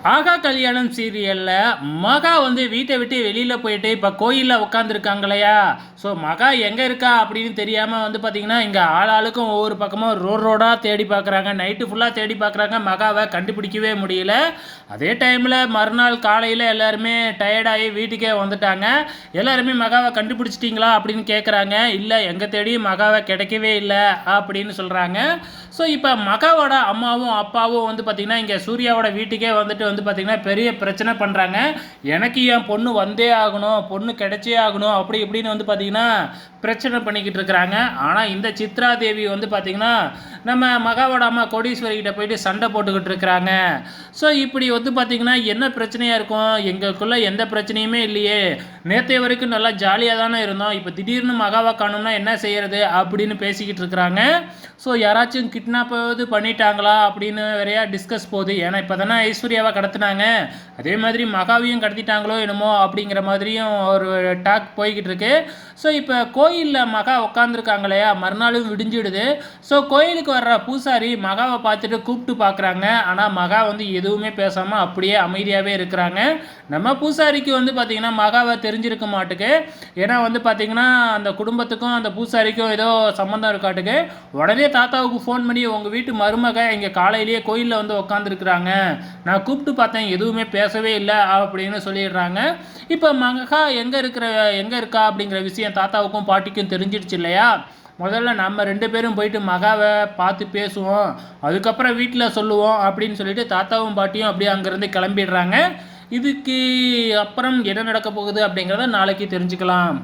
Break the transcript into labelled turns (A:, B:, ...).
A: ஆகா கல்யாணம் சீரியல்ல மகா வந்து வீட்டை விட்டு வெளியில போயிட்டு இப்போ கோயிலில் உட்காந்துருக்காங்க இல்லையா. ஸோ மகா எங்கே இருக்கா அப்படின்னு தெரியாமல் வந்து பார்த்தீங்கன்னா இங்கே ஆளாளுக்கும் ஒவ்வொரு பக்கமும் ரோடாக தேடி பார்க்குறாங்க. நைட்டு ஃபுல்லாக தேடி பார்க்குறாங்க, மகாவை கண்டுபிடிக்கவே முடியல. அதே டைமில் மறுநாள் காலையில் எல்லாருமே டயர்டாகி வீட்டுக்கே வந்துட்டாங்க. எல்லாருமே மகாவை கண்டுபிடிச்சிட்டிங்களா அப்படின்னு கேட்குறாங்க. இல்லை, எங்கே தேடியும் மகாவை கிடைக்கவே இல்லை அப்படின்னு சொல்கிறாங்க. ஸோ இப்போ மகாவோட அம்மாவும் அப்பாவும் வந்து பார்த்திங்கன்னா இங்கே சூர்யாவோட வீட்டுக்கே வந்துட்டு வந்து பார்த்திங்கன்னா பெரிய பிரச்சனை பண்ணுறாங்க. எனக்கு என் பொண்ணு வந்தே ஆகணும், பொண்ணு கிடைச்சே ஆகணும் அப்படி இப்படின்னு வந்து பார்த்திங்கன்னா பிரச்சனை பண்ணிக்கிட்டு இருக்கிறாங்க. ஆனால் இந்த சித்ரா தேவி வந்து பார்த்திங்கன்னா நம்ம மகாவோட அம்மா கோடீஸ்வரிகிட்ட போயிட்டு சண்டை போட்டுக்கிட்டு இருக்கிறாங்க. ஸோ இப்படி வந்து பார்த்திங்கன்னா என்ன பிரச்சனையாக இருக்கும், எங்களுக்குள்ளே எந்த பிரச்சனையுமே இல்லையே, நேற்றைய வரைக்கும் நல்லா ஜாலியாக தானே இருந்தோம், இப்போ திடீர்னு மகாவை காணும்னா என்ன செய்கிறது அப்படின்னு பேசிக்கிட்டு இருக்கிறாங்க. ஸோ யாராச்சும் கிட்னாப்பாவது பண்ணிட்டாங்களா அப்படின்னு வேறையா டிஸ்கஸ் போகுது. ஏன்னா இப்போ தானே ஐஸ்வர்யாவை கடத்தினாங்க, அதே மாதிரி மகாவையும் கடத்திட்டாங்களோ என்னமோ அப்படிங்கிற மாதிரியும் ஒரு டாக் போய்கிட்டு இருக்கு. ஸோ இப்போ கோயிலில் மகா உட்காந்துருக்காங்க இல்லையா, மறுநாளும் விடிஞ்சிடுது. ஸோ கோயிலுக்கு வர்ற பூசாரி மகாவை பார்த்துட்டு கூப்பிட்டு பார்க்குறாங்க. ஆனால் மகா வந்து எதுவுமே பேசாமல் அப்படியே அமைதியாகவே இருக்கிறாங்க. நம்ம பூசாரிக்கு வந்து பார்த்திங்கன்னா மகாவை தெரிஞ்சிருக்க மாட்டுக்கு. ஏன்னா வந்து பார்த்திங்கன்னா அந்த குடும்பத்துக்கும் அந்த பூசாரிக்கும் ஏதோ சம்மந்தம் இருக்காட்டுக்கு. உடனே தாத்தாவுக்கு ஃபோன் பண்ணி உங்கள் வீட்டு மருமக இங்கே காலையிலேயே கோயிலில் வந்து உட்காந்துருக்குறாங்க, நான் கூப்பிட்டு பார்த்தேன் எதுவுமே பேசவே இல்லை அப்படின்னு சொல்லிடுறாங்க. இப்போ மகா எங்கே இருக்கா அப்படிங்கிற விஷயம் தாத்தாவுக்கும் பாட்டிக்கும் தெரிஞ்சிடுச்சு இல்லையா. முதல்ல நம்ம 2 பேரும் போயிட்டு மகாவை பார்த்து பேசுவோம், அதுக்கப்புறம் வீட்டில் சொல்லுவோம் அப்படின்னு சொல்லிட்டு தாத்தாவும் பாட்டியும் அப்படியே அங்கேருந்து கிளம்பிடுறாங்க. இதுக்கு அப்புறம் என்ன நடக்க போகுது அப்படிங்கிறத நாளைக்கு தெரிஞ்சுக்கலாம்.